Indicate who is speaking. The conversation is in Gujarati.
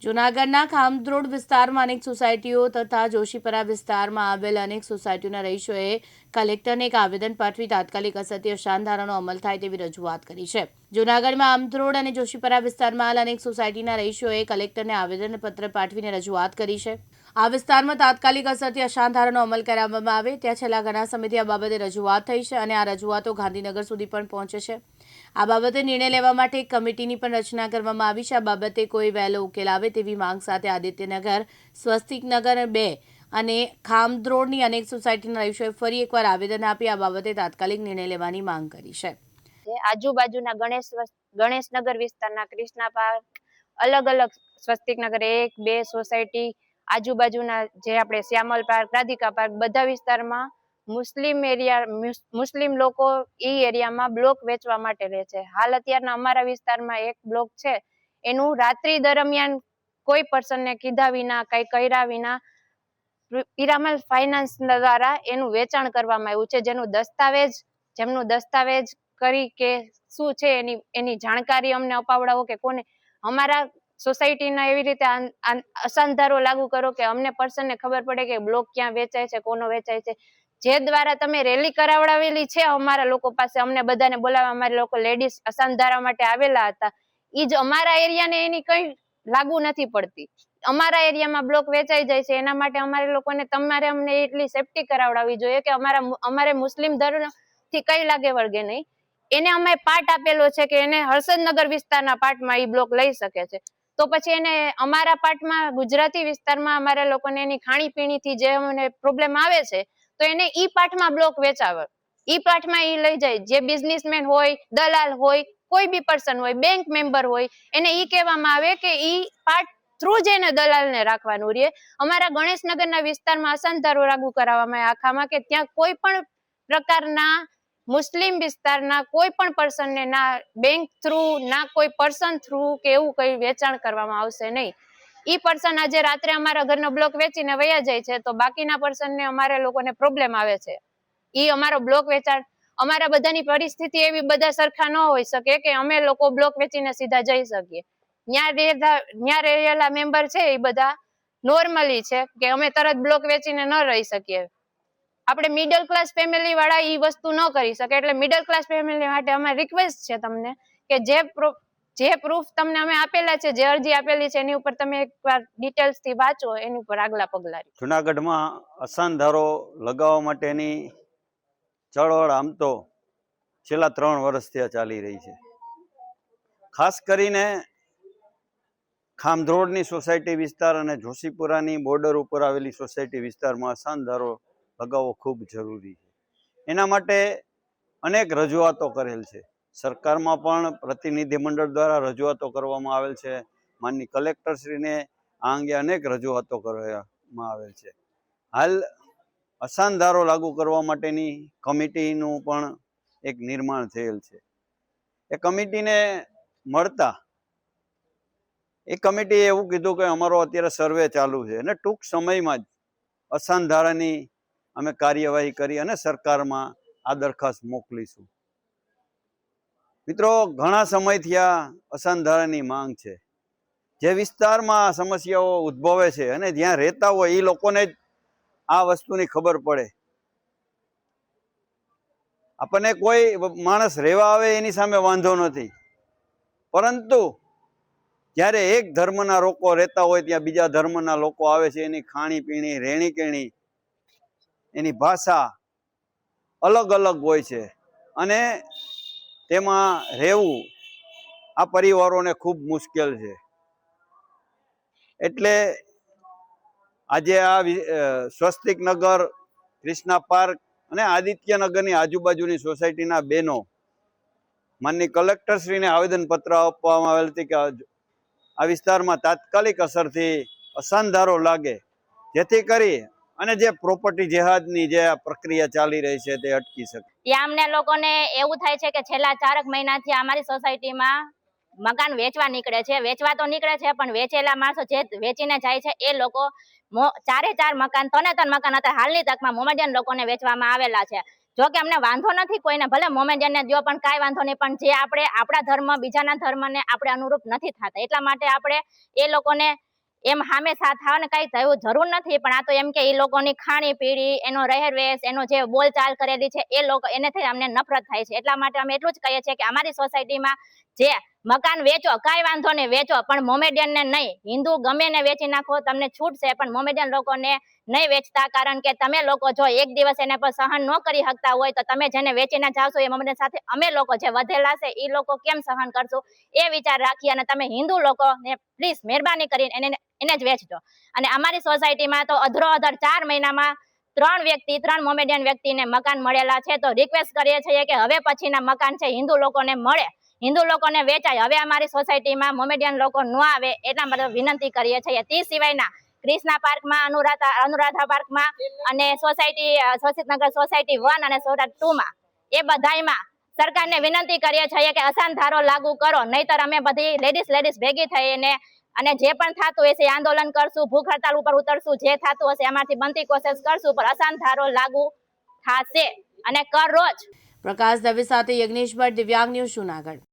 Speaker 1: જૂનાગઢના ખામધ્રોડ વિસ્તારમાં અનેક સોસાયટીઓ તથા જોશીપરા વિસ્તારમાં આવેલ અનેક સોસાયટીઓના રહીશોએ કલેક્ટરને એક આવેદન પાઠવી તાત્કાલિક અસરથી શાનધારાનો અમલ થાય તેવી રજૂઆત કરી છે. જૂનાગઢમાં આમધ્રોડ અને જોશીપરા વિસ્તારમાં હાલ અનેક સોસાયટીના રહીશોએ કલેક્ટરને આવેદનપત્ર પાઠવીને રજૂઆત કરી છે. આ વિસ્તારમાં તાત્કાલિક અસરથી અશાંતધારાનો અમલ કરાવવામાં આવે ત્યાં છેલ્લા ઘણા સમયથી આ બાબતે રજૂઆત થઈ છે અને આ રજૂઆતો ગાંધીનગર સુધી પણ પહોંચે છે. આ બાબતે નિર્ણય લેવા માટે એક કમિટીની પણ રચના કરવામાં આવી છે. આ બાબતે કોઈ વહેલો ઉકેલ આવે તેવી માંગ સાથે આદિત્યનગર, સ્વસ્તિકનગર 2 અને ખામધ્રોડની અનેક સોસાયટીના રહીશોએ ફરી એકવાર આવેદન આપી આ બાબતે તાત્કાલિક નિર્ણય લેવાની માંગ કરી છે.
Speaker 2: આજુબાજુના ગણેશનગર વિસ્તારના કૃષ્ણા પાર્ક, અલગ અલગ સ્વસ્તિકનગર 1, 2 સોસાયટી, આજુબાજુના જે આપણે શ્યામલ પાર્ક, રાધિકા પાર્ક, બધા વિસ્તારમાં મુસ્લિમ લોકો એ એરિયામાં બ્લોક વેચવા માટે રહે છે. હાલ અત્યારના અમારા વિસ્તારમાં એક બ્લોક છે, એનું રાત્રિ દરમિયાન કોઈ પર્સનને કીધા વિના, કઈ કર્યા વિના પિરામલ ફાઇનાન્સ દ્વારા એનું વેચાણ કરવામાં આવ્યું છે. જેમનું દસ્તાવેજ કરી કે શું છે એની જાણકારી અમને અપાવડાવો કે કોને અમારા સોસાયટીના એવી રીતે અસાંધારો લાગુ કરો કે અમને પર્સનને ખબર પડે કે બ્લોક ક્યાં વેચાય છે, કોનો વેચાય છે. જે દ્વારા તમે રેલી કરાવડાવેલી છે અમારા લોકો પાસે, અમને બધાને બોલાવવા, અમારા લોકો લેડીઝ અસાંધારા માટે આવેલા હતા, એ જ અમારા એરિયાને એની કઈ લાગુ નથી પડતી. અમારા એરિયામાં બ્લોક વેચાઈ જાય છે, એના માટે અમારે લોકોને અમને એટલી સેફટી કરાવડાવવી જોઈએ કે અમારે મુસ્લિમ ધર્મ થી કઈ લાગે વળગે નહીં. એને અમે પાર્ટ આપેલો છે કે એને હર્ષદનગર વિસ્તારના પાર્ટમાં એ બ્લોક લઈ શકે છે, તો પછી એને અમારા પાર્ટમાં ગુજરાતી વિસ્તારમાં અમારા લોકોને એની ખાણીપીણીથી જે અમને પ્રોબ્લેમ આવે છે તો એને ઈ પાર્ટમાં બ્લોક વેચાવે, ઈ પાર્ટમાં ઈ લઈ જાય. જે બિઝનેસમેન હોય, દલાલ હોય, કોઈ બી પર્સન હોય, બેંક મેમ્બર હોય, એને ઈ કહેવામાં આવે કે ઈ પાર્ટ થ્રુ જ એને દલાલને રાખવાનું રહે. અમારા ગણેશનગરના વિસ્તારમાં અસાંધારો લાગુ કરાવવામાં આખામાં કે ત્યાં કોઈ પણ પ્રકારના મુસ્લિમ વિસ્તારના કોઈ પણ પર્સનને ના બેંક થ્રુ, ના કોઈ પર્સન થ્રુ કે એવું કઈ વેચાણ કરવામાં આવશે નહીં. ઈ પર્સન આજે રાત્રે અમારા ઘરનો બ્લોક વેચીને વયા જાય છે તો બાકીના પર્સનને અમારે લોકોને પ્રોબ્લેમ આવે છે. ઈ અમારો બ્લોક વેચાણ, અમારા બધાની પરિસ્થિતિ એવી બધા સરખા ન હોઈ શકે કે અમે લોકો બ્લોક વેચીને સીધા જઈ શકીએ. ત્યાં રહેલા મેમ્બર છે એ બધા નોર્મલી છે કે અમે તરત બ્લોક વેચીને ન રહી શકીએ. આપણે મિડલ ક્લાસ ફેમિલી વાળા એ વસ્તુ ન કરી શકે, એટલે મિડલ ક્લાસ ફેમિલી માટે અમારી રિક્વેસ્ટ છે તમને કે જે પ્રૂફ તમને અમે આપેલા છે, જે અરજી આપેલી છે એની ઉપર તમે એકવાર ડિટેલ્સ થી વાંચો, એની ઉપર આગલા પગલા.
Speaker 3: જુનાગઢમાં અસાનધારો લગાવવા માટેની ચળવળ આમ તો છેલ્લા 3 વર્ષથી ચાલી રહી છે. ખાસ કરીને ખામધ્રોડની સોસાયટી વિસ્તાર અને જોશીપુરાની બોર્ડર ઉપર આવેલી સોસાયટી વિસ્તારમાં અસાનધારો લગાવવો ખૂબ જરૂરી છે. એના માટે અનેક રજૂઆતો કરેલ છે. સરકારમાં પણ પ્રતિનિધિ મંડળ દ્વારા રજૂઆતો કરવામાં આવેલ છે. માનની કલેક્ટરશ્રીને આ અંગે અનેક રજૂઆતો કરવામાં આવેલ છે. હાલ અસાનધારો લાગુ કરવા માટેની કમિટીનું પણ એક નિર્માણ થયેલ છે. એ કમિટીને મળતા એ કમિટીએ એવું કીધું કે અમારો અત્યારે સર્વે ચાલુ છે અને ટૂંક સમયમાં જ અસાનધારાની અમે કાર્યવાહી કરી અને સરકારમાં આ દરખાસ્ત મોકલીશું. મિત્રો, ઘણા સમયથી આ અસાનધારાની માંગ છે. જે વિસ્તારમાં સમસ્યાઓ ઉદ્ભવે છે અને જ્યાં રહેતા હોય એ લોકોને જ આ વસ્તુની ખબર પડે. આપણને કોઈ માણસ રહેવા આવે એની સામે વાંધો નથી, પરંતુ જ્યારે એક ધર્મના લોકો રહેતા હોય ત્યાં બીજા ધર્મના લોકો આવે છે, એની ખાણીપીણી, રહેણીકેણી, એની ભાષા અલગ અલગ હોય છે અને તેમાં રહેવું આ પરિવારોને ખૂબ મુશ્કેલ છે. એટલે આજે આ સ્વસ્તિકનગર, કૃષ્ણા પાર્ક અને આદિત્યનગરની આજુબાજુની સોસાયટીના બહેનો માનની કલેક્ટરશ્રીને આવેદનપત્ર આપવામાં આવેલ હતી કે આ વિસ્તારમાં તાત્કાલિક અસરથી અસાનધારો લાગે, જેથી કરી અને જે પ્રોપર્ટી જેહાદની જે પ્રક્રિયા ચાલી રહી છે તે અટકી શકે.
Speaker 4: ત્યાં અમને લોકોને એવું થાય છે કે છેલ્લા 4 મહિનાથી અમારી સોસાયટીમાં મકાન વેચવા નીકળે છે. વેચવા તો નીકળે છે પણ વેચેલા માણસો જે વેચીને જાય છે એ લોકો 4 મકાન, 3 મકાન હતા હાલની તકમાં મોમેડિયન લોકોને વેચવામાં આવેલા છે. જો કે અમને વાંધો નથી કોઈને, ભલે મોમેડિયનને દો પણ કાંઈ વાંધો નહીં, પણ જે આપણે આપણા ધર્મ બીજાના ધર્મને આપણે અનુરૂપ નથી થતા, એટલા માટે આપણે એ લોકોને એમ સામે સાથ આવે ને કઈ થયું જરૂર નથી, પણ આ તો એમ કે એ લોકોની ખાણી પીણી, એનો રહેરવેશ, એનો જે બોલચાલ કરેલી છે એ લોકો એનેથી અમને નફરત થાય છે. એટલા માટે અમે એટલું જ કહીએ છીએ કે અમારી સોસાયટીમાં જે મકાન વેચો, કઈ વાંધો નહીં વેચો, પણ મોમેડિયન ને નહીં. હિન્દુ ગમે ને વેચી નાખો, તમને છૂટ છે, પણ મોમેડિયન લોકોને નહીં વેચતા. કારણ કે તમે લોકો જો એક દિવસ એને પર સહન ન કરી શકતા હોય તો તમે જેને વેચીને જાવશો એ મોમેડિયન સાથે અમે લોકો જે વધેલા છે એ લોકો કેમ સહન કરશું, એ વિચાર રાખી અને તમે હિન્દુ લોકો ને પ્લીઝ મહેરબાની કરીને એને જ વેચજો. અને અમારી સોસાયટીમાં તો અધરો અધર 4 મહિનામાં 3 મોમેડિયન વ્યક્તિને મકાન મળેલા છે. તો રિક્વેસ્ટ કરીએ છીએ કે હવે પછીના મકાન છે હિન્દુ લોકોને મળે, હિન્દુ લોકોને વેચાય. હવે અમારી સોસાયટીમાં મોમેડિયન લોકો ન આવે એટલા માટે વિનંતી કરીએ છીએ. તે સિવાયના ક્રિષ્ના પાર્કમાં, અનુરાધા પાર્કમાં અને સોસિતનગર સોસાયટી 1 અને સોસાયટી 2 માં એ બધાયમાં સરકારને વિનંતી કરીએ છીએ કે અસાન ધારો લાગુ કરો, નહીતર અમે બધી લેડીઝ ભેગી થઈને અને જે પણ થતું હશે આંદોલન કરશું, ભૂખ હડતાલ ઉપર ઉતરશું, જે થતું હશે એમાંથી બનતી કોશિશ કરશું, પણ અસાન ધારો લાગુ થશે અને કરો જ.
Speaker 1: પ્રકાશ દવે સાથે યજ્ઞેશ ભટ્ટ, દિવ્યાંગ ન્યૂઝ, જૂનાગઢ.